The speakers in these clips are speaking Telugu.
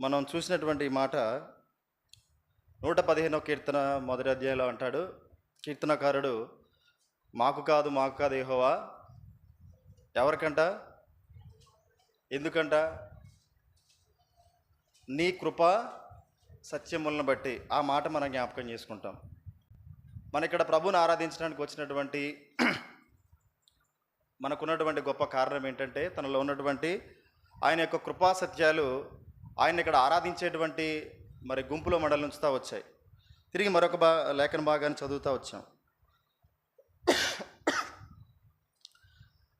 మనం చూసినటువంటి ఈ మాట 115వ కీర్తన మొదటి అధ్యాయంలో అంటాడు కీర్తనకారుడు, మాకు కాదు యెహోవా. ఎవరికంట? ఎందుకంట? నీ కృప సత్యములను బట్టి. ఆ మాట మనం జ్ఞాపకం చేసుకుంటాం. మన ఇక్కడ ప్రభువుని ఆరాధించడానికి వచ్చినటువంటి మనకున్నటువంటి గొప్ప కారణం ఏంటంటే, తనలో ఉన్నటువంటి ఆయన యొక్క కృపా సత్యాలు ఆయన ఇక్కడ ఆరాధించేటువంటి మరి గుంపులో మండలి ఉంచుతూ వచ్చాయి. తిరిగి మరొక లేఖన భాగాన్ని చదువుతూ వచ్చాం.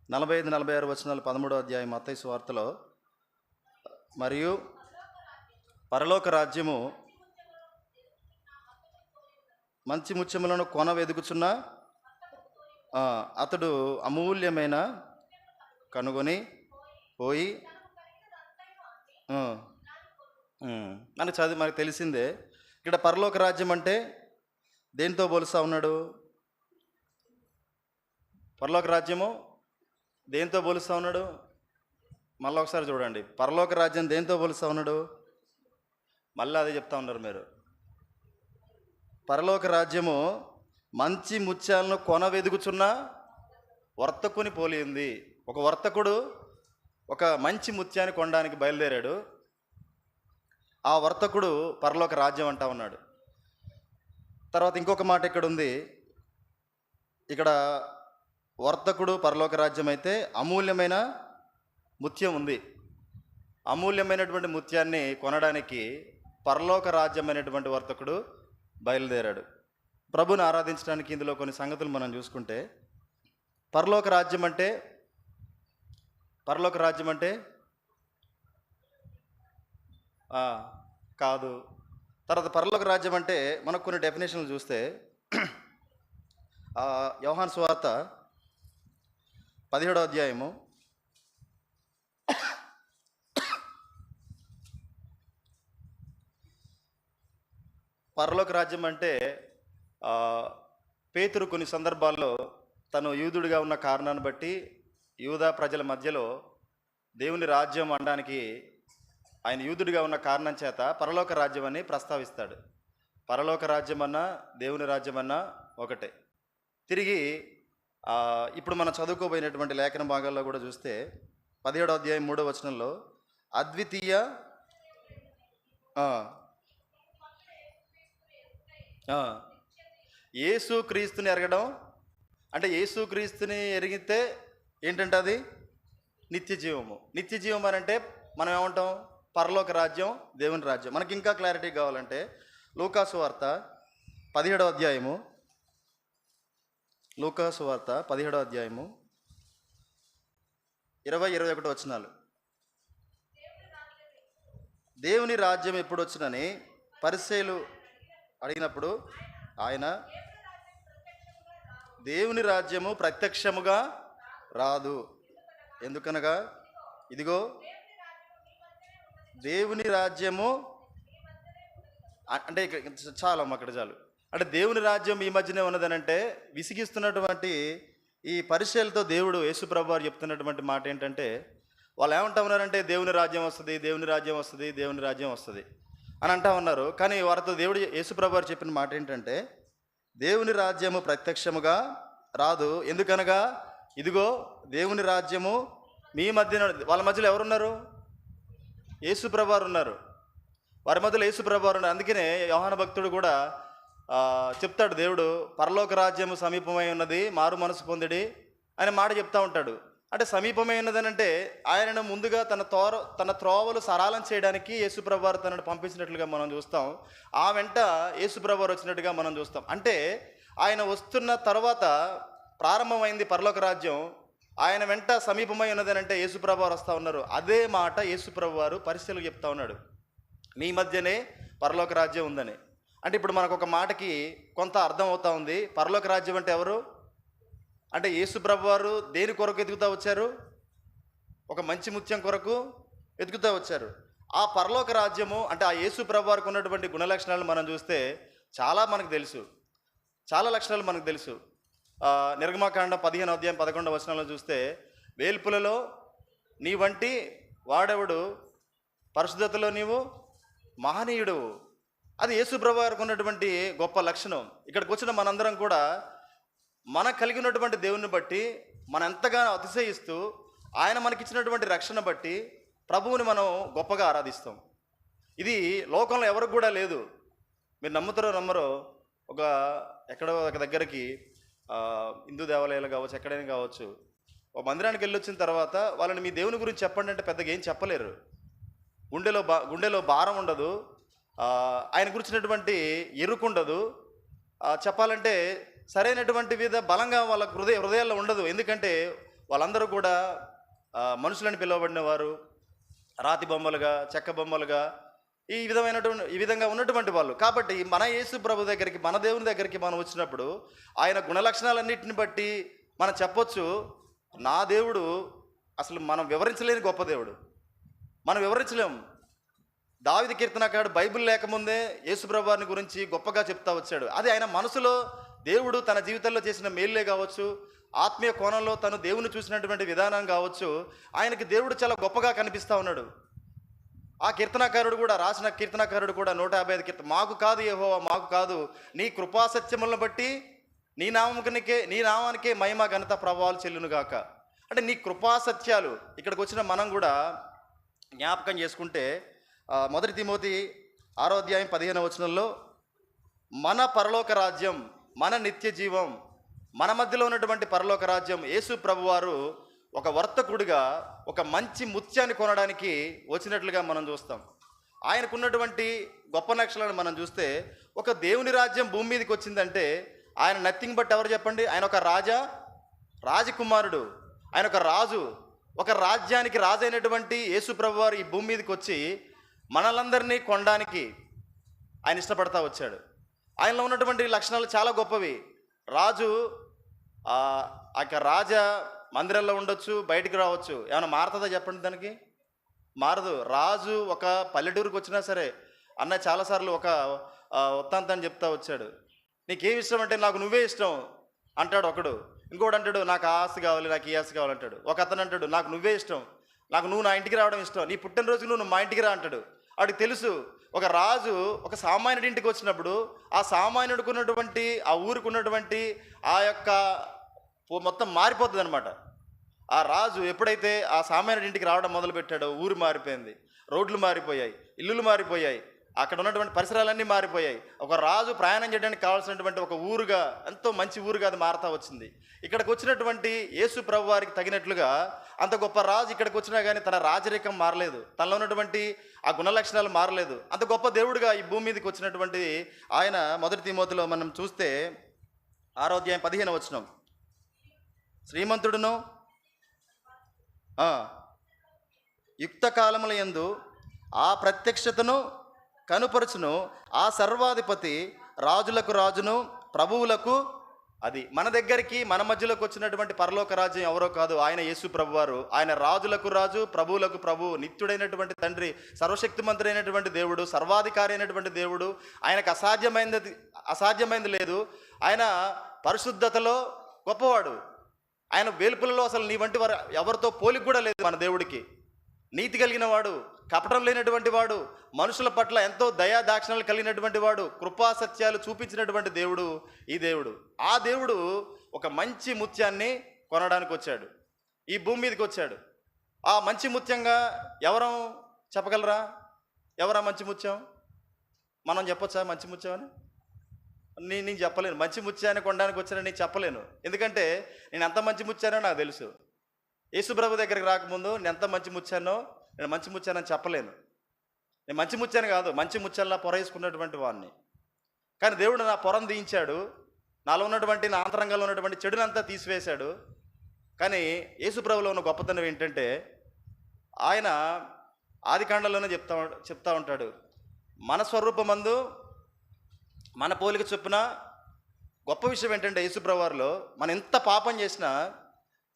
45-46 వచనాలు 13వ అధ్యాయం మత్తయి సువార్తలో, మరియు పరలోక రాజ్యము మంచి ముత్యములను కొన వెదుకుచున్న అతడు అమూల్యమైన కనుగొని పోయి అని చదివి మనకు తెలిసిందే. ఇక్కడ పరలోక రాజ్యం అంటే దేంతో పోలుస్తూ ఉన్నాడు? పరలోక రాజ్యము దేంతో పోలుస్తూ ఉన్నాడు? మళ్ళీ ఒకసారి చూడండి. పరలోక రాజ్యం దేంతో పోలుస్తూ ఉన్నాడు? మళ్ళీ అదే చెప్తా ఉన్నారు మీరు. పరలోక రాజ్యము మంచి ముత్యాలను కొన వెదుకుచున్న వర్తకుని పోలింది. ఒక వర్తకుడు ఒక మంచి ముత్యాన్ని కొనడానికి బయలుదేరాడు. ఆ వర్తకుడు పరలోక రాజ్యం అంటా ఉన్నాడు. తర్వాత ఇంకొక మాట ఇక్కడ ఉంది. ఇక్కడ వర్తకుడు పరలోక రాజ్యం అయితే అమూల్యమైన ముత్యం ఉంది. అమూల్యమైనటువంటి ముత్యాన్ని కొనడానికి పరలోక రాజ్యం అనేటువంటి వర్తకుడు బయలుదేరాడు. ప్రభుని ఆరాధించడానికి ఇందులో కొన్ని సంగతులు మనం చూసుకుంటే, పరలోక రాజ్యం అంటే కాదు. తర్వాత పరలోక రాజ్యం అంటే మనకు కొన్ని డెఫినేషన్లు చూస్తే, యోహాను సువార్త 17వ అధ్యాయము 17 పరలోక రాజ్యం అంటే పేతురు కొన్ని సందర్భాల్లో తను యూదుడిగా ఉన్న కారణాన్ని బట్టి యూదా ప్రజల మధ్యలో దేవుని రాజ్యం అనడానికి ఆయన యూదుడిగా ఉన్న కారణం చేత పరలోక రాజ్యం అని ప్రస్తావిస్తాడు. పరలోక రాజ్యం అన్నా దేవుని రాజ్యం అన్నా ఒకటే. తిరిగి ఇప్పుడు మనం చదువుకోబోయినటువంటి లేఖన భాగాల్లో కూడా చూస్తే 17వ అధ్యాయం 3వ వచనంలో అద్వితీయ యేసు క్రీస్తుని ఎరగడం అంటే, యేసు క్రీస్తుని ఎరిగితే ఏంటంటే అది నిత్య జీవము. నిత్య జీవం అని అంటే మనం ఏమంటాం? పరలోక రాజ్యం, దేవుని రాజ్యం. మనకి ఇంకా క్లారిటీ కావాలంటే లూకాసు వార్త 17వ అధ్యాయము 20-21 వచనాలు. దేవుని రాజ్యం ఎప్పుడు వచ్చునని పరిసయ్యులు అడిగినప్పుడు ఆయన, దేవుని రాజ్యము ప్రత్యక్షముగా రాదు. ఎందుకనగా ఇదిగో దేవుని రాజ్యము అంటే చాలా అక్కడ చాలు. అంటే దేవుని రాజ్యం ఈ మధ్యనే ఉన్నదనంటే విసిగిస్తున్నటువంటి ఈ పరిచయాలతో దేవుడు యేసుప్రభు వారు చెప్తున్నటువంటి మాట ఏంటంటే, వాళ్ళు ఏమంటా ఉన్నారంటే దేవుని రాజ్యం వస్తుంది, దేవుని రాజ్యం వస్తుంది, దేవుని రాజ్యం వస్తుంది అని అంటా ఉన్నారు. కానీ వారితో దేవుడు యేసుప్రభు వారు చెప్పిన మాట ఏంటంటే, దేవుని రాజ్యము ప్రత్యక్షముగా రాదు. ఎందుకనగా ఇదిగో దేవుని రాజ్యము మీ మధ్యన. వాళ్ళ మధ్యలో ఎవరున్నారు? యేసుప్రభు వారు ఉన్నారు. వారి మధ్యలో యేసుప్రభు వారు ఉన్నారు. అందుకనే యోహాను భక్తుడు కూడా చెప్తాడు, దేవుడు పరలోక రాజ్యము సమీపమై ఉన్నది, మారు మనసు పొందిడి అనే మాట చెప్తా ఉంటాడు. అంటే సమీపమై ఉన్నదని అంటే ఆయనను ముందుగా తన త్రోవలు సరళం చేయడానికి యేసుప్రభు వారు తనను పంపించినట్లుగా మనం చూస్తాం. ఆ వెంట యేసుప్రభు వారు వచ్చినట్టుగా మనం చూస్తాం. అంటే ఆయన వస్తున్న తర్వాత ప్రారంభమైంది పరలోక రాజ్యం. ఆయన వెంట సమీపమై ఉన్నదని అంటే యేసుప్రభు వారు వస్తూ ఉన్నారు. అదే మాట యేసుప్రభు వారు పరిస్థితులకు చెప్తా ఉన్నాడు, మీ మధ్యనే పరలోక రాజ్యం ఉందని. అంటే ఇప్పుడు మనకు ఒక మాటకి కొంత అర్థం అవుతా ఉంది. పరలోక రాజ్యం అంటే ఎవరు? అంటే యేసుప్రభు వారు దేని కొరకు ఎదుగుతూ వచ్చారు? ఒక మంచి ముత్యం కొరకు ఎదుగుతూ వచ్చారు. ఆ పరలోక రాజ్యము అంటే ఆ యేసుప్రభు వారికి ఉన్నటువంటి గుణలక్షణాలు మనం చూస్తే చాలా మనకు తెలుసు, చాలా లక్షణాలు మనకు తెలుసు. నిర్గమకాండం 15వ అధ్యాయం 11వ వచనంలో చూస్తే, వేల్పులలో నీ వంటి వాడెవడు, పరిశుద్ధతలో నీవు మహనీయుడు. అది యేసు ప్రభు వారికి ఉన్నటువంటి గొప్ప లక్షణం. ఇక్కడికి వచ్చిన మనందరం కూడా మనకు కలిగి ఉన్నటువంటి దేవుని బట్టి మనం ఎంతగానో అతిశయిస్తూ ఆయన మనకిచ్చినటువంటి రక్షణ బట్టి ప్రభువుని మనం గొప్పగా ఆరాధిస్తాం. ఇది లోకంలో ఎవరికి కూడా లేదు. మీరు నమ్ముతారో నమ్మరో, ఒక ఎక్కడో ఒక దగ్గరికి హిందూ దేవాలయాలు కావచ్చు, ఎక్కడైనా కావచ్చు, ఒక మందిరానికి వెళ్ళి వచ్చిన తర్వాత వాళ్ళని మీ దేవుని గురించి చెప్పండి అంటే పెద్దగా ఏం చెప్పలేరు. గుండెలో భారం ఉండదు, ఆయన గురించినటువంటి ఎరుకు ఉండదు. చెప్పాలంటే సరైనటువంటి బలంగా వాళ్ళ హృదయాల్లో ఉండదు. ఎందుకంటే వాళ్ళందరూ కూడా మనుషులని పిలువబడిన వారు, రాతి బొమ్మలుగా, చెక్క బొమ్మలుగా, ఈ విధంగా ఉన్నటువంటి వాళ్ళు. కాబట్టి మన యేసు ప్రభు దగ్గరికి, మన దేవుని దగ్గరికి మనం వచ్చినప్పుడు ఆయన గుణలక్షణాలన్నింటిని బట్టి మనం చెప్పొచ్చు, నా దేవుడు అసలు మనం వివరించలేని గొప్ప దేవుడు. మనం వివరించలేం. దావీదు కీర్తనకారుడు బైబిల్ లేకముందే యేసు ప్రభు వారిని గురించి గొప్పగా చెప్తా వచ్చాడు. అది ఆయన మనసులో దేవుడు తన జీవితంలో చేసిన మేలులే కావచ్చు, ఆత్మీయ కోణంలో తను దేవుని చూసినటువంటి విధానం కావచ్చు, ఆయనకి దేవుడు చాలా గొప్పగా కనిపిస్తూ ఉన్నాడు. ఆ కీర్తనకారుడు కూడా, రాసిన కీర్తనకారుడు కూడా 155 కీర్తన, మాకు కాదు యెహోవా, మాకు కాదు, నీ కృపాసత్యములను బట్టి నీ నామానికే మహిమ ఘనత ప్రభావాలు చెల్లునుగాక. అంటే నీ కృపాసత్యాలు ఇక్కడికి వచ్చిన మనం కూడా జ్ఞాపకం చేసుకుంటే, 1 తిమోతి 6వ అధ్యాయం 15వ వచనంలో మన పరలోక రాజ్యం, మన నిత్య జీవం, మన మధ్యలో ఉన్నటువంటి పరలోక రాజ్యం, యేసు ప్రభువారు ఒక వర్తకుడిగా ఒక మంచి ముత్యాన్ని కొనడానికి వచ్చినట్లుగా మనం చూస్తాం. ఆయనకున్నటువంటి గొప్ప లక్షణాలను మనం చూస్తే, ఒక దేవుని రాజ్యం భూమి మీదకి వచ్చిందంటే ఆయన నథింగ్ బట్ ఎవరు చెప్పండి? ఆయన ఒక రాజకుమారుడు, ఆయన ఒక రాజు. ఒక రాజ్యానికి రాజు అయినటువంటి యేసు ప్రభువారు ఈ భూమి మీదకి వచ్చి మనలందరినీ కొనడానికి ఆయన ఇష్టపడతా వచ్చాడు. ఆయనలో ఉన్నటువంటి లక్షణాలు చాలా గొప్పవి. రాజు రాజ మందిరంలో ఉండొచ్చు, బయటికి రావచ్చు, ఏమైనా మారుతుందా చెప్పండి? దానికి మారదు. రాజు ఒక పల్లెటూరుకు వచ్చినా సరే, అన్న చాలాసార్లు ఒక వృత్తాంతాన్ని చెప్తా వచ్చాడు, నీకేమి ఇష్టం అంటే నాకు నువ్వే ఇష్టం అంటాడు ఒకడు. ఇంకోటి అంటాడు నాకు ఆ ఆస్తి కావాలి, నాకు ఈ ఆస్తి కావాలంటాడు. ఒక అతను అంటాడు నాకు నువ్వే ఇష్టం, నాకు నువ్వు నా ఇంటికి రావడం ఇష్టం, నీ పుట్టినరోజుకు నువ్వు మా ఇంటికి రా అంటాడు. వాడికి తెలుసు ఒక రాజు ఒక సామాన్యుడి ఇంటికి వచ్చినప్పుడు ఆ సామాన్యుడికి ఉన్నటువంటి, ఆ ఊరికి ఉన్నటువంటి ఆ యొక్క మొత్తం మారిపోతుంది అనమాట. ఆ రాజు ఎప్పుడైతే ఆ సామాన్యుడి ఇంటికి రావడం మొదలుపెట్టాడో ఊరు మారిపోయింది, రోడ్లు మారిపోయాయి, ఇల్లులు మారిపోయాయి, అక్కడ ఉన్నటువంటి పరిసరాలన్నీ మారిపోయాయి. ఒక రాజు ప్రయాణం చేయడానికి కావాల్సినటువంటి ఒక ఊరుగా, ఎంతో మంచి ఊరుగా అది మారుతా వచ్చింది. ఇక్కడికి వచ్చినటువంటి యేసు ప్రభు వారికి తగినట్లుగా అంత గొప్ప రాజు ఇక్కడికి వచ్చినా కానీ తన రాజరికం మారలేదు, తనలో ఉన్నటువంటి ఆ గుణలక్షణాలు మారలేదు. అంత గొప్ప దేవుడిగా ఈ భూమి మీదకి వచ్చినటువంటి ఆయన 1 తిమోతిలో మనం చూస్తే 6వ అధ్యాయం 15వ వచనం, శ్రీమంతుడును యుక్త కాలముల యందు ఆ ప్రత్యక్షతను కనుపరచును ఆ సర్వాధిపతి, రాజులకు రాజును ప్రభువులకు. అది మన దగ్గరికి, మన మధ్యలోకి వచ్చినటువంటి పరలోక రాజ్యం ఎవరో కాదు, ఆయన యేసు ప్రభువారు. ఆయన రాజులకు రాజు, ప్రభువులకు ప్రభువు, నిత్యుడైనటువంటి తండ్రి, సర్వశక్తిమంతుడు అయినటువంటి దేవుడు, సర్వాధికారి అయినటువంటి దేవుడు. ఆయనకు అసాధ్యమైనది లేదు. ఆయన పరిశుద్ధతలో గొప్పవాడు. ఆయన వేల్పులలో అసలు నీ వంటి వారు ఎవరితో పోలిక కూడా లేదు మన దేవుడికి. నీతి కలిగిన వాడు, కపటం లేనటువంటి వాడు, మనుషుల పట్ల ఎంతో దయా దాక్షిణ్యాలు కలిగినటువంటి వాడు, కృపా సత్యాలు చూపించినటువంటి దేవుడు ఈ దేవుడు. ఆ దేవుడు ఒక మంచి ముత్యాన్ని కొనడానికి వచ్చాడు, ఈ భూమి మీదకి వచ్చాడు. ఆ మంచి ముత్యంగా ఎవరం చెప్పగలరా? ఎవరా మంచి ముత్యం? మనం చెప్పొచ్చా మంచి ముత్యం అని? నేను చెప్పలేను. మంచి ముత్యాన్ని కొనడానికి వచ్చానని నేను చెప్పలేను. ఎందుకంటే నేను ఎంత మంచి ముత్యానో నాకు తెలుసు. యేసు ప్రభు దగ్గరికి రాకముందు నేను ఎంత మంచి ముత్యానో, నేను మంచి ముత్యానని చెప్పలేను. నేను మంచి ముత్యాను కాదు, మంచి ముత్యాల్లా పొర వేసుకున్నటువంటి వాడిని. కానీ దేవుడు నా పొరను తీయించాడు, నాలో ఉన్నటువంటి, నా అంతరంగంలో ఉన్నటువంటి చెడునంతా తీసివేశాడు. కానీ యేసు ప్రభులో ఉన్న గొప్పతనం ఏంటంటే, ఆయన ఆదికాండంలోనే చెప్తా ఉంటాడు, మన స్వరూపమందు మన పోలిక చొప్పున. గొప్ప విషయం ఏంటంటే యేసు ప్రభువారిలో మనం ఎంత పాపం చేసినా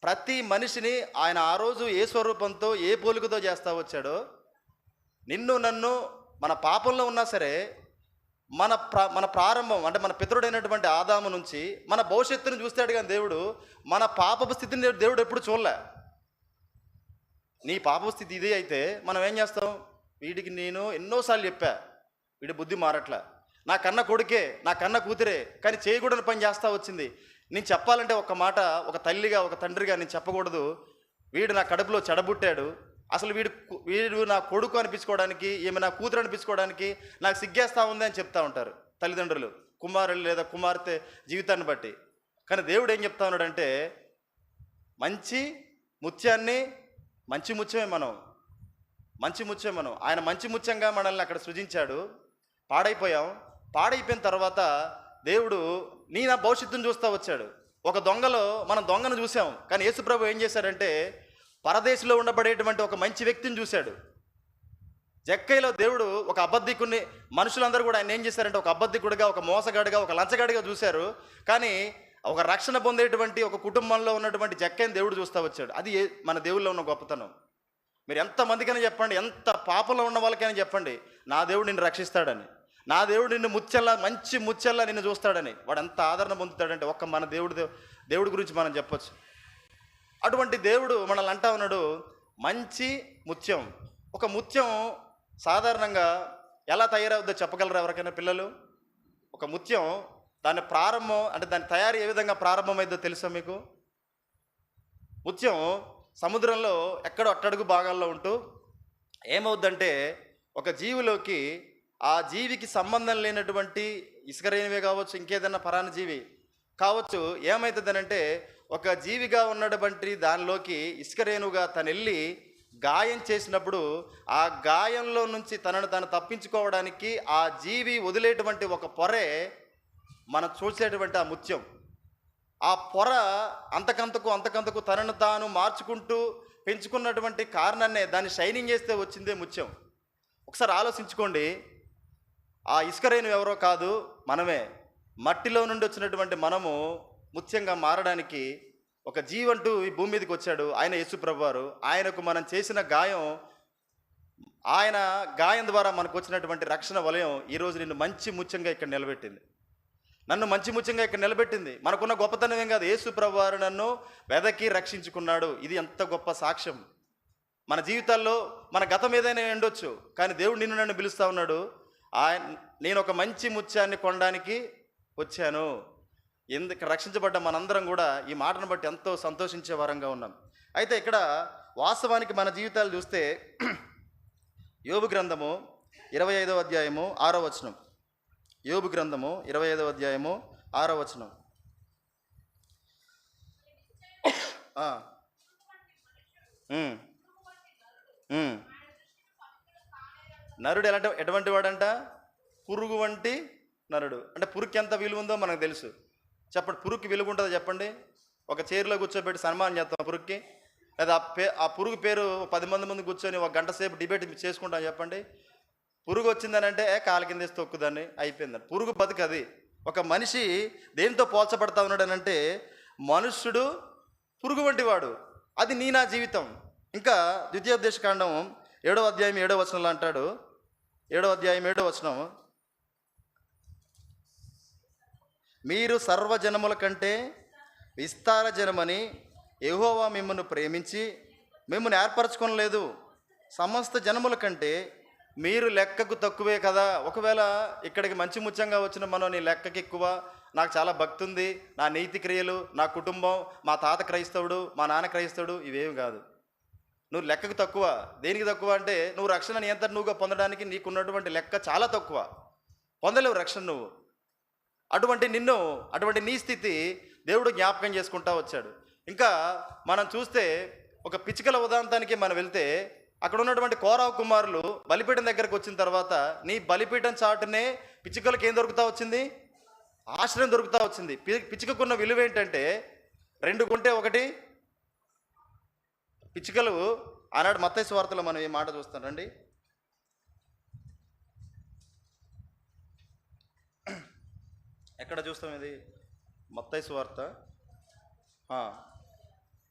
ప్రతి మనిషిని ఆయన ఆ రోజు ఏ స్వరూపంతో, ఏ పోలికతో చేస్తా వచ్చాడో, నిన్ను నన్ను మన పాపంలో ఉన్నా సరే మన ప్రారంభం అంటే మన పితరుడైనటువంటి ఆదాము నుంచి మన భవిష్యత్తును చూస్తాడు. కానీ దేవుడు మన పాపపు స్థితిని దేవుడు ఎప్పుడు చూడలే. నీ పాపపు స్థితి ఇదే అయితే మనం ఏం చేస్తాం? వీడికి నేను ఎన్నోసార్లు చెప్పా, వీడి బుద్ధి మారట్లా, నా కన్న కొడుకే, నా కన్న కూతురే, కానీ చేయకూడని పని చేస్తూ వచ్చింది. నేను చెప్పాలంటే ఒక మాట, ఒక తల్లిగా ఒక తండ్రిగా నేను చెప్పకూడదు, వీడు నా కడుపులో చెడబుట్టాడు, అసలు వీడు నా కొడుకు అనిపించుకోవడానికి, ఈమె నా కూతురు అనిపించుకోవడానికి నాకు సిగ్గేస్తూ ఉంది అని చెప్తా ఉంటారు తల్లిదండ్రులు, కుమారులు లేదా కుమార్తె జీవితాన్ని బట్టి. కానీ దేవుడు ఏం చెప్తా ఉన్నాడంటే, మంచి ముత్యాన్ని, మంచి ముత్యమే మనం, మంచి ముత్యమే మనం. ఆయన మంచి ముత్యంగా మనల్ని అక్కడ సృజించాడు. పాడైపోయిన తర్వాత దేవుడు నా భవిష్యత్తును చూస్తూ వచ్చాడు. ఒక దొంగలో మనం దొంగను చూసాం, కానీ యేసుప్రభు ఏం చేశాడంటే పరదేశంలో ఉండబడేటువంటి ఒక మంచి వ్యక్తిని చూశాడు. జక్కైలో దేవుడు ఒక అబద్ధికుని, మనుషులందరూ కూడా ఆయన ఏం చేశారంటే ఒక అబద్ధికుడిగా, ఒక మోసగాడిగా, ఒక లంచగాడిగా చూశారు. కానీ ఒక రక్షణ పొందేటువంటి ఒక కుటుంబంలో ఉన్నటువంటి జక్కైని దేవుడు చూస్తూ వచ్చాడు. అది మన దేవుల్లో ఉన్న గొప్పతనం. మీరు ఎంతమందికైనా చెప్పండి, ఎంత పాపంలో ఉన్న వాళ్ళకైనా చెప్పండి, నా దేవుడు నిన్ను రక్షిస్తాడని, నా దేవుడు నిన్ను ముత్యల్లా, మంచి ముత్యల్లా నిన్ను చూస్తాడని. వాడు ఎంత ఆదరణ పొందుతాడంటే ఒక్క మన దేవుడి గురించి మనం చెప్పొచ్చు. అటువంటి దేవుడు మనల్ని అంటా ఉన్నాడు, మంచి ముత్యం. ఒక ముత్యం సాధారణంగా ఎలా తయారవుద్దో చెప్పగలరా ఎవరికైనా పిల్లలు? ఒక ముత్యం దాని ప్రారంభం అంటే దాని తయారీ ఏ విధంగా ప్రారంభమైందో తెలుసా మీకు? ముత్యం సముద్రంలో ఎక్కడో అట్టడుగు భాగాల్లో ఉంటూ ఏమవుద్దంటే ఒక జీవిలోకి, ఆ జీవికి సంబంధం లేనటువంటి ఇసుకరేణివే కావచ్చు, ఇంకేదన్నా పరాన్న జీవి కావచ్చు, ఏమవుతుందనంటే ఒక జీవిగా ఉన్నటువంటి దానిలోకి ఇసుకరేణుగా తను వెళ్ళి గాయం చేసినప్పుడు, ఆ గాయంలో నుంచి తనను తాను తప్పించుకోవడానికి ఆ జీవి వదిలేటువంటి ఒక పొరే మనం చూసేటువంటి ఆ ముత్యం. ఆ పొర అంతకంతకు తనను తాను మార్చుకుంటూ పెంచుకున్నటువంటి కారణాన్నే, దాన్ని షైనింగ్ చేస్తే వచ్చిందే ముత్యం. ఒకసారి ఆలోచించుకోండి, ఆ ఇసుకరేణు ఎవరో కాదు, మనమే. మట్టిలో నుండి వచ్చినటువంటి మనము ముత్యంగా మారడానికి ఒక జీవంటూ ఈ భూమి మీదకి వచ్చాడు, ఆయన యేసుప్రభువారు. ఆయనకు మనం చేసిన గాయం, ఆయన గాయం ద్వారా మనకు వచ్చినటువంటి రక్షణ వలయం ఈరోజు నిన్ను మంచి ముత్యంగా ఇక్కడ నిలబెట్టింది, నన్ను మంచి ముత్యంగా ఇక్కడ నిలబెట్టింది. మనకున్న గొప్పతనం ఏం కాదు, యేసుప్రభువారు నన్ను వెదకి రక్షించుకున్నాడు. ఇది ఎంత గొప్ప సాక్ష్యం. మన జీవితాల్లో మన గతం ఏదైనా ఉండొచ్చు, కానీ దేవుడు నిన్ను నన్ను పిలుస్తూ ఉన్నాడు, నేను ఒక మంచి ముత్యాన్ని కొనడానికి వచ్చాను. ఎందుకు రక్షించబడ్డ మనందరం కూడా ఈ మాటను బట్టి ఎంతో సంతోషించే వారంగా ఉన్నాం. అయితే ఇక్కడ వాస్తవానికి మన జీవితాలు చూస్తే యోబు గ్రంథము 25వ అధ్యాయము 6వ వచనం. యోబు గ్రంథము 25వ అధ్యాయము 6వ వచనం. నరుడు ఎటువంటి వాడంట? పురుగు వంటి నరుడు. అంటే పురుగుకి ఎంత విలువ ఉందో మనకు తెలుసు. చెప్పండి, పురుగుకి విలువ ఉంటుందో చెప్పండి? ఒక చైర్లో కూర్చోబెట్టి సన్మానం చేస్తాం పురుగుకి, లేదా ఆ పురుగు పేరు 10 మంది ముందు కూర్చొని ఒక గంట సేపు డిబేట్ చేసుకుంటాం చెప్పండి? పురుగు వచ్చిందని అంటే కాలు కింద వేసి తొక్కుదాన్ని, అయిపోయిందని. పురుగు బతుకది. ఒక మనిషి దేనితో పోల్చబడతా ఉన్నాడనంటే మనుష్యుడు పురుగు వంటి వాడు. అది నా జీవితం. ఇంకా ద్వితీయోపదేశకాండం 7వ అధ్యాయం 7వ వచనంలో అంటాడు, 7వ అధ్యాయం 7వ వచనం, మీరు సర్వజనముల కంటే విస్తార జనమని యెహోవా మిమ్మల్ని ప్రేమించి మిమ్మల్ని ఏర్పరచుకోనలేదు. సమస్త జనముల కంటే మీరు లెక్కకు తక్కువే కదా. ఒకవేళ ఇక్కడికి మంచి ముత్యంగా వచ్చిన మనం నీ లెక్కకి ఎక్కువ, నాకు చాలా భక్తి ఉంది, నా నీతి క్రియలు, నా కుటుంబం, మా తాత క్రైస్తవుడు, మా నాన్న క్రైస్తవుడు, ఇవేమి కాదు. నువ్వు లెక్కకు తక్కువ. దేనికి తక్కువ అంటే నువ్వు రక్షణ నువ్వుగా పొందడానికి నీకున్నటువంటి లెక్క చాలా తక్కువ. పొందలేవు రక్షణ నువ్వు. అటువంటి నీ స్థితి దేవుడు జ్ఞాపకం చేసుకుంటా వచ్చాడు. ఇంకా మనం చూస్తే ఒక పిచ్చుకల ఉదాంతానికి మనం వెళ్తే, అక్కడ ఉన్నటువంటి కోరావు కుమారులు బలిపీఠం దగ్గరకు వచ్చిన తర్వాత నీ బలిపీఠం చాటునే పిచ్చుకలకు ఏం దొరుకుతా వచ్చింది? ఆశ్రయం దొరుకుతా వచ్చింది. పిచ్చుకకున్న విలువ ఏంటంటే 2 కొంటే 1. పిచ్చుకలు ఆనాడు మత్తయి సువార్తలో మనం ఈ మాట చూస్తాం రండి. ఎక్కడ చూస్తాం ఇది? మత్తయి సువార్త.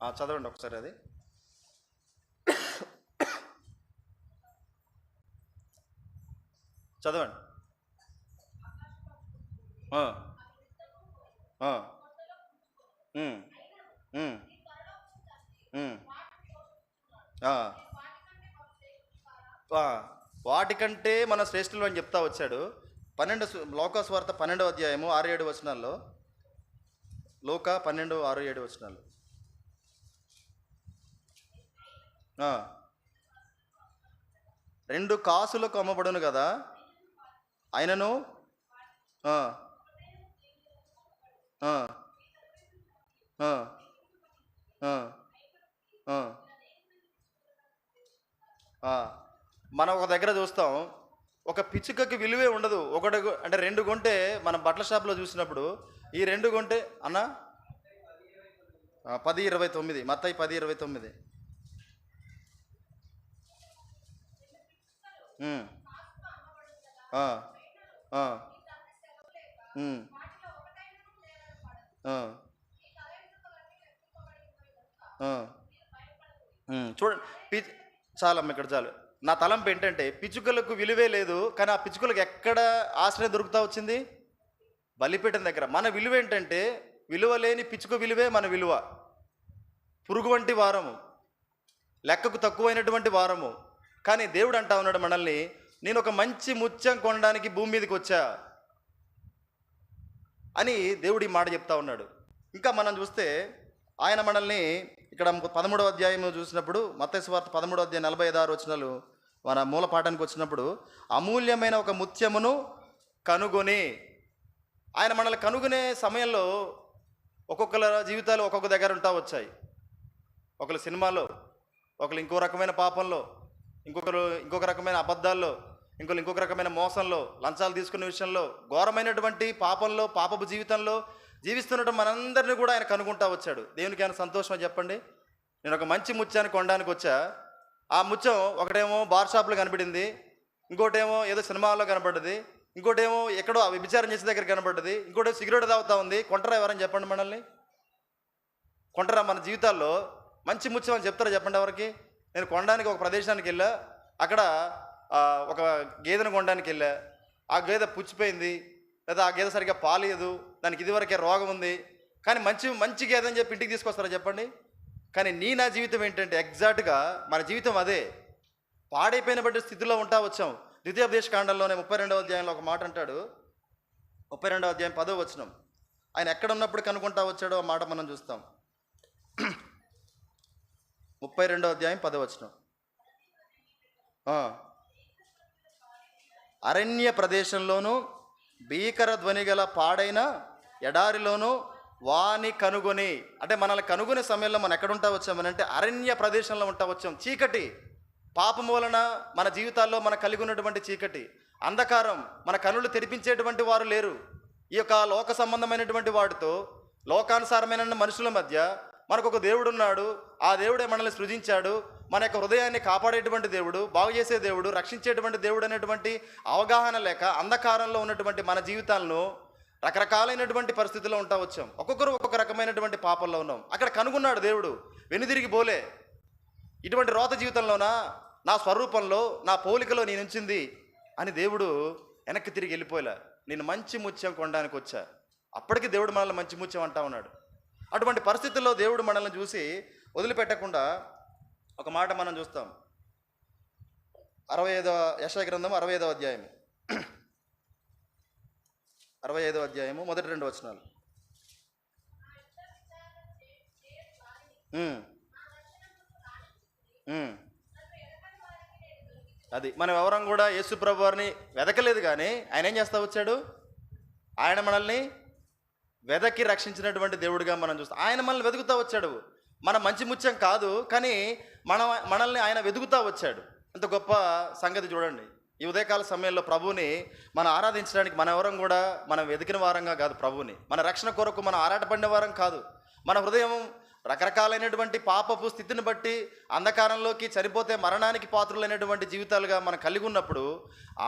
చదవండి ఒకసారి అది. చదవండి. వాటికంటే మన శ్రేష్ఠులు అని చెప్తా వచ్చాడు. లోకాసువార్త 12వ అధ్యాయము 6-7 వచనాల్లో, లోక 12:6-7 వచనాలు. 2 కాసులకు అమ్మబడును కదా, ఆయనను ఆ, ఆ, ఆ, ఆ, ఆ, ఆ. మనం ఒక దగ్గర చూస్తాం, ఒక పిచ్చుకకి విలువే ఉండదు. అంటే 2 కొంటే మనం బట్టల షాప్లో చూసినప్పుడు, ఈ 2 కొంటే అన్న 10:29, మత్తయి 10:29. ఉమ్, ఆ, ఆ, ఉమ్, ఆ, ఆ, చూడండి. చాలమ్మ ఇక్కడ చాలు. నా తలంపు ఏంటంటే, పిచ్చుకలకు విలువే లేదు, కానీ ఆ పిచ్చుకలకు ఎక్కడ ఆశ్రయం దొరుకుతా వచ్చింది? బలిపీఠం దగ్గర. మన విలువ ఏంటంటే, విలువ లేని పిచ్చుక విలువే మన విలువ. పురుగు వంటి వారము, లెక్కకు తక్కువైనటువంటి వారము. కానీ దేవుడు అంటా ఉన్నాడు మనల్ని, నేను ఒక మంచి ముత్యం కొనడానికి భూమి మీదకి వచ్చా అని దేవుడు ఈ మాట చెప్తా ఉన్నాడు. ఇంకా మనం చూస్తే ఆయన మనల్ని ఇక్కడ 13వ అధ్యాయం చూసినప్పుడు, మత్తయి సువార్త 13వ అధ్యాయం 45-46 వచనాలు మన మూల పాఠానికి వచ్చినప్పుడు, అమూల్యమైన ఒక ముత్యమును కనుగొని, ఆయన మనల్ని కనుగొనే సమయంలో ఒక్కొక్కల జీవితాలు ఒక్కొక్క దగ్గర ఉంటా వచ్చాయి. ఒకరు సినిమాలో, ఒకరు ఇంకో రకమైన పాపంలో, ఇంకొక రకమైన అబద్ధాల్లో, ఇంకొక రకమైన మోసంలో, లంచాలు తీసుకునే విషయంలో, ఘోరమైనటువంటి పాపంలో, పాపపు జీవితంలో జీవిస్తున్నట్టు మనందరినీ కూడా ఆయన కనుగొంటా వచ్చాడు. దేవునికి ఆయన సంతోషం చెప్పండి. నేను ఒక మంచి ముత్యాన్ని కొనడానికి వచ్చా. ఆ ముత్యం ఒకటేమో బార్ షాప్లో కనబడింది, ఇంకోటేమో ఏదో సినిమాలో కనబడ్డది, ఇంకోటేమో ఎక్కడో వ్యభిచారం చేసే దగ్గర కనబడ్డది, ఇంకోటి సిగరెట్ తాగుతా ఉంది. కొంటరా ఎవరని చెప్పండి మనల్ని? కొంటరా? మన జీవితాల్లో మంచి ముత్యం అని చెప్తారా చెప్పండి ఎవరికి? నేను కొనడానికి ఒక ప్రదేశానికి వెళ్ళా, అక్కడ ఒక గేదెను కొనడానికి వెళ్ళా, ఆ గేదె పుచ్చిపోయింది, లేదా ఆ గేదె సరిగ్గా పాలేదు, దానికి ఇదివరకే రోగం ఉంది, కానీ మంచి గేదె అని చెప్పి ఇంటికి తీసుకొస్తారా చెప్పండి? కానీ నా జీవితం ఏంటంటే ఎగ్జాక్ట్గా మన జీవితం అదే. పాడైపోయిన బట్టి స్థితిలో ఉంటా వచ్చాం. ద్వితీయోపదేశ కాండంలోనే 32వ అధ్యాయంలో ఒక మాట అంటాడు. 32వ అధ్యాయం 10వ వచనం. ఆయన ఎక్కడ ఉన్నప్పుడు కనుక్కుంటా వచ్చాడో ఆ మాట మనం చూస్తాం. 32వ అధ్యాయం 10వ వచనం. అరణ్య ప్రదేశంలోనూ భీకర ధ్వని గల పాడైన ఎడారిలోనూ వాని కనుగొని, అంటే మనల్ని కనుగొనే సమయంలో మనం ఎక్కడ ఉంటా వచ్చామనంటే అరణ్య ప్రదేశంలో ఉంటా వచ్చాం. చీకటి, పాపం వలన మన జీవితాల్లో మనం కలిగి ఉన్నటువంటి చీకటి, అంధకారం, మన కనులు తెరిపించేటువంటి వారు లేరు. ఈ యొక్క లోక సంబంధమైనటువంటి వాటితో, లోకానుసారమైన మనుషుల మధ్య మనకు ఒక దేవుడు ఉన్నాడు. ఆ దేవుడే మనల్ని సృజించాడు. మన యొక్క హృదయాన్ని కాపాడేటువంటి దేవుడు, బాగు చేసే దేవుడు, రక్షించేటువంటి దేవుడు అనేటువంటి అవగాహన లేక అంధకారంలో ఉన్నటువంటి మన జీవితాలను రకరకాలైనటువంటి పరిస్థితుల్లో ఉంటా వచ్చాం. ఒక్కొక్కరు ఒక్కొక్క రకమైనటువంటి పాపంలో ఉన్నాం. అక్కడ కనుగొన్నాడు దేవుడు, వెనుదిరిగి పోలే. ఇటువంటి రోత జీవితంలోనా నా స్వరూపంలో, నా పోలికలో నేను ఉంచింది అని దేవుడు వెనక్కి తిరిగి వెళ్ళిపోలే. నేను మంచి ముత్యం కొనడానికి వచ్చా. అప్పటికి దేవుడు మనల్ని మంచి ముత్యం అంటా ఉన్నాడు. అటువంటి పరిస్థితుల్లో దేవుడు మనల్ని చూసి వదిలిపెట్టకుండా ఒక మాట మనం చూస్తాం. 65వ యెషయా గ్రంథం 65వ అధ్యాయం 65వ అధ్యాయము మొదటి 2 వచనాలు. అది మనం ఎవరం కూడా యేసు ప్రభు వారిని వెదకలేదు, కానీ ఆయన ఏం చేస్తా వచ్చాడు? ఆయన మనల్ని వెదకి రక్షించినటువంటి దేవుడిగా మనం చూస్తాం. ఆయన మనల్ని వెతుకుతా వచ్చాడు. మన మంచి ముత్యం కాదు, కానీ మనల్ని ఆయన వెతుకుతా వచ్చాడు. అంత గొప్ప సంగతి చూడండి. ఈ ఉదయకాల సమయంలో ప్రభువుని మనం ఆరాధించడానికి మన ఎవరం కూడా మనం వెతికిన వారంగా కాదు. ప్రభువుని మన రక్షణ కొరకు మనం ఆరాటపడిన వారం కాదు. మన హృదయం రకరకాలైనటువంటి పాపపు స్థితిని బట్టి అంధకారంలోకి, చనిపోతే మరణానికి పాత్రులైనటువంటి జీవితాలుగా మనం కలిగి ఉన్నప్పుడు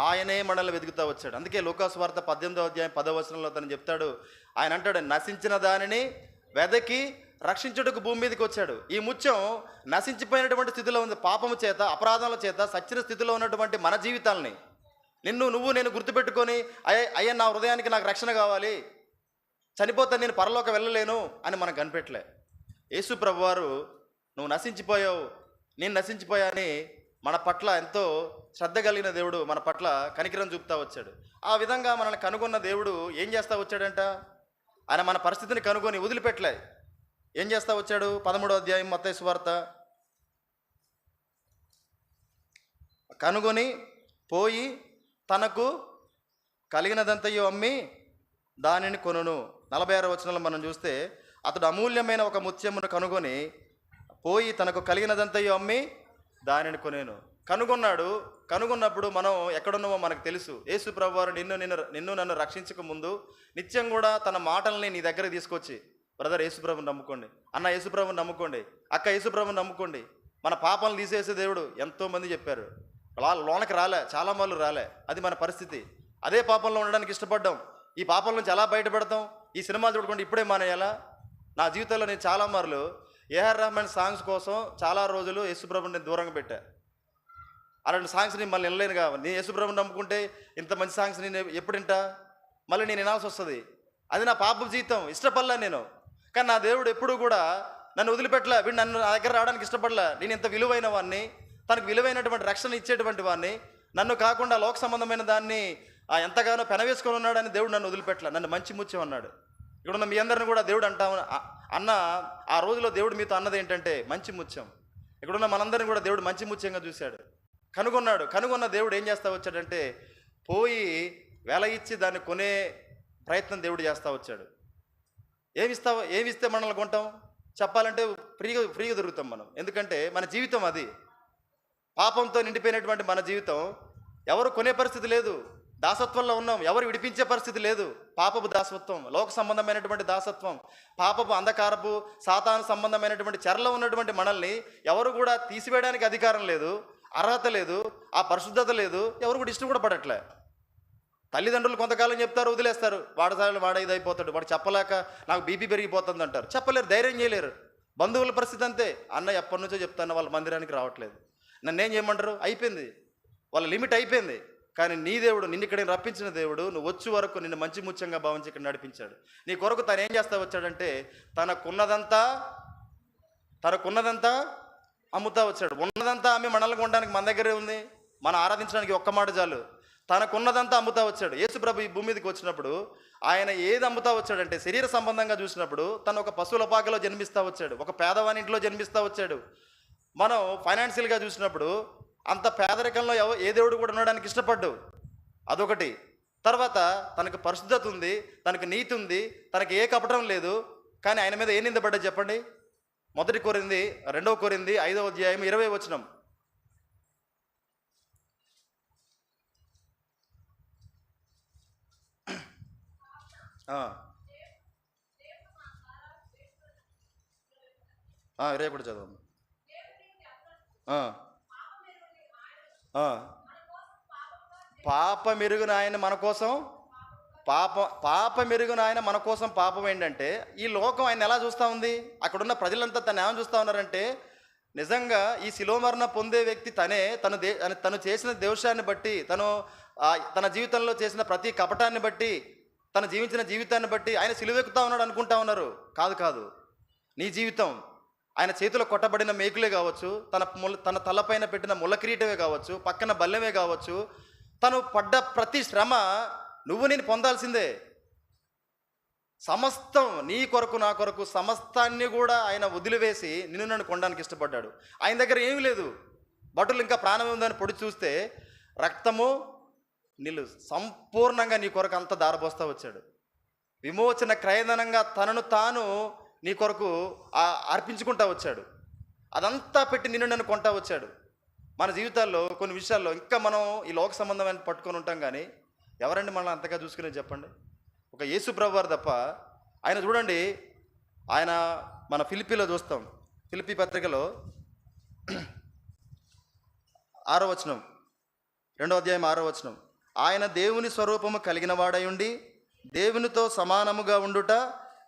ఆయనే మనల్ని వెతుకుతా వచ్చాడు. అందుకే లోకాసువార్త 18వ అధ్యాయం 10వ వచనంలో తను చెప్తాడు. ఆయన అంటాడు, నశించిన దానిని వెదకి రక్షించుటకు భూమి మీదకి వచ్చాడు. ఈ ముత్యం నశించిపోయినటువంటి స్థితిలో ఉంది. పాపము చేత, అపరాధముల చేత సచ్చిన స్థితిలో ఉన్నటువంటి మన జీవితాలని నువ్వు నేను గుర్తుపెట్టుకొని, అయ్యా నా హృదయానికి నాకు రక్షణ కావాలి, చనిపోతే నేను పరలోక వెళ్ళలేను అని మనం కనిపెట్టలే. యేసు ప్రభువారు నువ్వు నశించిపోయావు, నేను నశించిపోయా అని మన పట్ల ఎంతో శ్రద్ధ కలిగిన దేవుడు మన పట్ల కనికరం చూపుతా వచ్చాడు. ఆ విధంగా మనల్ని కనుగొన్న దేవుడు ఏం చేస్తా వచ్చాడంట? ఆయన మన పరిస్థితిని కనుగొని వదిలిపెట్టలే. ఏం చేస్తా వచ్చాడు? 13వ అధ్యాయం మత్తయి సువార్త. కనుగొని పోయి తనకు కలిగినదంతయు అమ్మి దానిని కొనును. 46వ వచనంలో మనం చూస్తే, అతడు అమూల్యమైన ఒక ముత్యమును కనుగొని పోయి తనకు కలిగినదంతయు అమ్మి దానిని కొనేను. కనుగొన్నాడు. కనుగొన్నప్పుడు మనం ఎక్కడున్నామో మనకు తెలుసు. యేసు ప్రభువారు నిన్ను నన్ను రక్షించక ముందు నిత్యం కూడా తన మాటల్ని నీ దగ్గర తీసుకొచ్చి, బ్రదర్ యేసుప్రభుని నమ్ముకోండి, అన్న యేసుప్రభుని నమ్ముకోండి, అక్క యేసుప్రభుని నమ్ముకోండి, మన పాపాలను తీసేసే దేవుడు ఎంతోమంది చెప్పారు. లోనకి రాలే, చాలా మార్లు రాలే. అది మన పరిస్థితి. అదే పాపంలో ఉండడానికి ఇష్టపడ్డాం. ఈ పాపం నుంచి ఎలా బయటపడతాం? ఈ సినిమాలు చూడకుండా ఇప్పుడే మానేయాలా? నా జీవితంలో నేను చాలా మార్లు ఏఆర్ రెహమాన్ సాంగ్స్ కోసం చాలా రోజులు యేసుప్రభుని నేను దూరంగా పెట్టా. అలాంటి సాంగ్స్ నేను మళ్ళీ వినలేను కాబట్టి, నేను యేసుప్రభుని నమ్ముకుంటే ఇంత మంచి సాంగ్స్ నేను ఎప్పుడు వింటా? మళ్ళీ నేను వినాల్సి వస్తుంది. అది నా పాప జీవితం. ఇష్టపడలే నేను. కానీ నా దేవుడు ఎప్పుడూ కూడా నన్ను వదిలిపెట్టలే. వీడు నన్ను నా దగ్గర రావడానికి ఇష్టపడలే. నేను ఇంత విలువైన వాడిని, తనకు విలువైనటువంటి రక్షణ ఇచ్చేటువంటి వాడిని, నన్ను కాకుండా లోక సంబంధమైన దాన్ని ఎంతగానో పెనవేసుకొని ఉన్నాడని దేవుడు నన్ను వదిలిపెట్టలే. నన్ను మంచి ముత్యం అన్నాడు. ఇక్కడున్న మీ అందరిని కూడా దేవుడు అన్న ఆ రోజులో దేవుడు మీతో అన్నది ఏంటంటే మంచి ముత్యం. ఇక్కడున్న మనందరిని కూడా దేవుడు మంచి ముత్యంగా చూశాడు. కనుగొన్నాడు. కనుగొన్న దేవుడు ఏం చేస్తా వచ్చాడంటే, పోయి వెల ఇచ్చి దాన్ని కొనే ప్రయత్నం దేవుడు చేస్తూ వచ్చాడు. ఏమిస్తే మనల్ని కొంటాం? చెప్పాలంటే ఫ్రీగా దొరుకుతాం మనం. ఎందుకంటే మన జీవితం అది. పాపంతో నిండిపోయినటువంటి మన జీవితం. ఎవరు కొనే పరిస్థితి లేదు. దాసత్వంలో ఉన్నాం. ఎవరు విడిపించే పరిస్థితి లేదు. పాపపు దాసత్వం, లోక సంబంధమైనటువంటి దాసత్వం, పాపపు అంధకారపు సాతాను సంబంధమైనటువంటి చెరలో ఉన్నటువంటి మనల్ని ఎవరు కూడా తీసివేయడానికి అధికారం లేదు, అర్హత లేదు, ఆ పరిశుద్ధత లేదు. ఎవరు కూడా ఇష్టం కూడా పడట్లే. తల్లిదండ్రులు కొంతకాలం చెప్తారు, వదిలేస్తారు. వాడు ఇదైపోతాడు, వాడు చెప్పలేక నాకు బీపీ పెరిగిపోతుంది అంటారు. చెప్పలేరు, ధైర్యం చేయలేరు. బంధువుల పరిస్థితి అంతే. అన్న ఎప్పటి నుంచో చెప్తాను, వాళ్ళ మందిరానికి రావట్లేదు. నన్నేం చేయమంటారు? అయిపోయింది, వాళ్ళ లిమిట్ అయిపోయింది. కానీ నీ దేవుడు, నిన్ను ఇక్కడ రప్పించిన దేవుడు, నువ్వు వచ్చే వరకు నిన్ను మంచి ముత్యంగా భావించి ఇక్కడ నడిపించాడు. నీ కొరకు తను ఏం చేస్తా వచ్చాడంటే, తనకున్నదంతా అమ్ముతా వచ్చాడు. ఉన్నదంతా అమ్మి మనల్ని కొనడానికి మన దగ్గరే ఉంది. మనం ఆరాధించడానికి ఒక్క మాట చాలు. తనకున్నదంతా అమ్ముతా వచ్చాడు. యేసుప్రభు ఈ భూమి మీదకి వచ్చినప్పుడు ఆయన ఏది అమ్ముతా వచ్చాడంటే, శరీర సంబంధంగా చూసినప్పుడు తను ఒక పశువుల పాకలో జన్మిస్తూ వచ్చాడు, ఒక పేదవాని ఇంట్లో జన్మిస్తూ వచ్చాడు. మనం ఫైనాన్షియల్గా చూసినప్పుడు అంత పేదరికంలో ఏ దేవుడు కూడా ఉండడానికి ఇష్టపడ్డు. అదొకటి. తర్వాత తనకు పరిశుద్ధత ఉంది, తనకు నీతి ఉంది, తనకు ఏ కపటం లేదు. కానీ ఆయన మీద ఏ నిందపడ్డా చెప్పండి? 1 కొరింథీ 2 కొరింథీ 5వ అధ్యాయం 20వ వచనం. ఇరవై కూడా చదవండి. పాపమెరుగున ఆయన మన కోసం పాపమెరుగున ఆయన మన కోసం పాపం ఏంటంటే, ఈ లోకం ఆయన ఎలా చూస్తూ ఉంది? అక్కడున్న ప్రజలంతా తను ఏమని చూస్తూ ఉన్నారంటే, నిజంగా ఈ శిలోమరణ పొందే వ్యక్తి తనే, తను చేసిన దోషాన్ని బట్టి, తన జీవితంలో చేసిన ప్రతి కపటాన్ని బట్టి, తను జీవించిన జీవితాన్ని బట్టి ఆయన సిలువెక్కుతా ఉన్నాడు అనుకుంటా ఉన్నారు. కాదు. నీ జీవితం, ఆయన చేతిలో కొట్టబడిన మేకులే కావచ్చు, తన తలపైన పెట్టిన ముళ్ళ కిరీటమే కావచ్చు, పక్కన బల్లెమే కావచ్చు, తను పడ్డ ప్రతి శ్రమ నేను పొందాల్సిందే. సమస్తం నీ కొరకు నా కొరకు సమస్తాన్ని కూడా ఆయన వదిలివేసి నన్ను కొనడానికి ఇష్టపడ్డాడు. ఆయన దగ్గర ఏమీ లేదు. బట్టలు ఇంకా ప్రాణం ఉందని పొడి చూస్తే రక్తము నీళ్ళు సంపూర్ణంగా నీ కొరకు అంత దారపోస్తా వచ్చాడు. విమోచన క్రయధనంగా తనను తాను నీ కొరకు అర్పించుకుంటా వచ్చాడు. అదంతా పెట్టి నన్ను కొంటా వచ్చాడు. మన జీవితాల్లో కొన్ని విషయాల్లో ఇంకా మనం ఈ లోక సంబంధమైన పట్టుకొని ఉంటాం. కానీ ఎవరండి మనల్ని అంతగా చూసుకునేది చెప్పండి? ఒక యేసు ప్రభువారు తప్ప. ఆయన చూడండి, ఆయన మన ఫిలిప్పీలో చూస్తాం. ఫిలిప్పీ పత్రికలో 6వ వచనం, 2వ అధ్యాయం 6వ వచనం. ఆయన దేవుని స్వరూపము కలిగిన వాడై ఉండి దేవునితో సమానముగా ఉండుట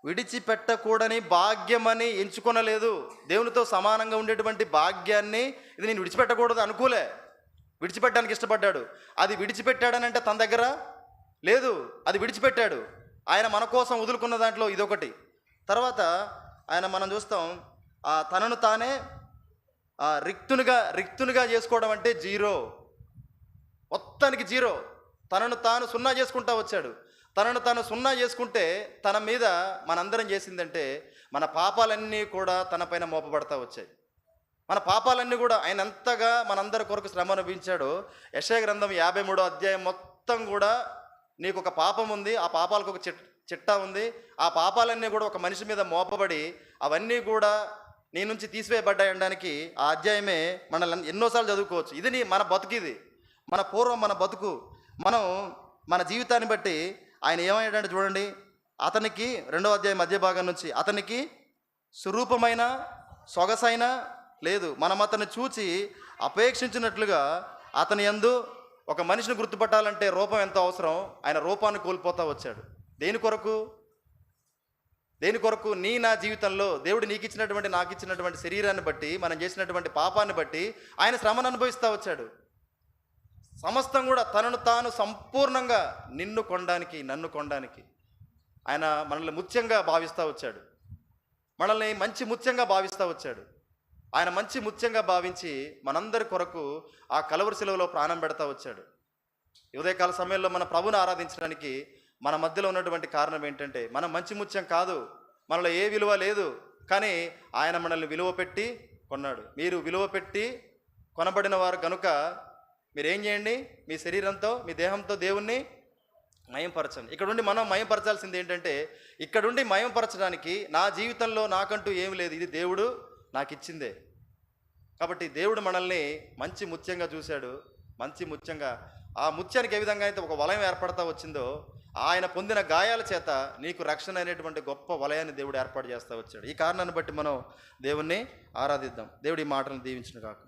విడిచిపెట్టకూడని భాగ్యమని ఎంచుకొనలేదు. దేవునితో సమానంగా ఉండేటువంటి భాగ్యాన్ని ఇది నేను విడిచిపెట్టకూడదు అనుకోలే. విడిచిపెట్టడానికి ఇష్టపడ్డాడు. అది విడిచిపెట్టాడనంటే తన దగ్గర లేదు, అది విడిచిపెట్టాడు. ఆయన మన కోసం వదులుకున్న దాంట్లో ఇదొకటి. తర్వాత ఆయన మనం చూస్తాం, తనను తానే రిక్తునిగా చేసుకోవడం అంటే జీరో, మొత్తానికి జీరో. తనను తాను సున్నా చేసుకుంటా వచ్చాడు. తనను తాను సున్నా చేసుకుంటే తన మీద మనందరం చేసిందంటే మన పాపాలన్నీ కూడా తన పైన మోపబడతా వచ్చాయి. మన పాపాలన్నీ కూడా ఆయన ఎంతగా మనందరి కొరకు శ్రమ అనుభవించాడో. యెషయా గ్రంథం 53వ అధ్యాయం మొత్తం కూడా నీకు ఒక పాపం ఉంది, ఆ పాపాలకు ఒక చిట్టా ఉంది, ఆ పాపాలన్నీ కూడా ఒక మనిషి మీద మోపబడి అవన్నీ కూడా నీ నుంచి తీసివేయబడ్డాయి అనడానికి ఆ అధ్యాయమే మనల్ని ఎన్నోసార్లు చదువుకోవచ్చు. ఇది మన బతుకిది, మన బతుకు. మనం మన జీవితాన్ని బట్టి ఆయన ఏమయ్యాడంటే చూడండి, అతనికి 2వ అధ్యాయం మధ్య భాగం నుంచి అతనికి స్వరూపమైన సొగసైన లేదు, మనం అతన్ని చూచి అపేక్షించినట్లుగా అతని యందు ఒక మనిషిని గుర్తుపట్టాలంటే రూపం ఎంతో అవసరం. ఆయన రూపాన్ని కోల్పోతా వచ్చాడు. దేని కొరకు నా జీవితంలో దేవుడు నీకు ఇచ్చినటువంటి నాకు ఇచ్చినటువంటి శరీరాన్ని బట్టి మనం చేసినటువంటి పాపాన్ని బట్టి ఆయన శ్రమను అనుభవిస్తూ వచ్చాడు. సమస్తం కూడా తనను తాను సంపూర్ణంగా నన్ను కొనడానికి ఆయన మనల్ని ముత్యంగా భావిస్తూ వచ్చాడు. మనల్ని మంచి ముత్యంగా భావిస్తూ వచ్చాడు. ఆయన మంచి ముత్యంగా భావించి మనందరి కొరకు ఆ కలవరి శిలువలో ప్రాణం పెడతా వచ్చాడు. ఉదయకాల సమయంలో మన ప్రభుని ఆరాధించడానికి మన మధ్యలో ఉన్నటువంటి కారణం ఏంటంటే మనం మంచి ముత్యం కాదు, మనలో ఏ విలువ లేదు, కానీ ఆయన మనల్ని విలువ పెట్టి కొన్నాడు. మీరు విలువ పెట్టి కొనబడిన వారు కనుక మీరేం చేయండి, మీ శరీరంతో మీ దేహంతో దేవుణ్ణి మయంపరచండి. ఇక్కడుండి మనం మయంపరచాల్సింది ఏంటంటే, ఇక్కడుండి మయంపరచడానికి నా జీవితంలో నాకంటూ ఏమి లేదు, ఇది దేవుడు నాకు ఇచ్చిందే. కాబట్టి దేవుడు మనల్ని మంచి ముత్యంగా చూశాడు. మంచి ముత్యంగా ఆ ముత్యానికి ఏ విధంగా అయితే ఒక వలయం ఏర్పడతా వచ్చిందో ఆయన పొందిన గాయాల చేత నీకు రక్షణ అనేటువంటి గొప్ప వలయాన్ని దేవుడు ఏర్పాటు చేస్తూ వచ్చాడు. ఈ కారణాన్ని బట్టి మనం దేవుణ్ణి ఆరాధిద్దాం. దేవుడి మాటలను దీవించును గాక.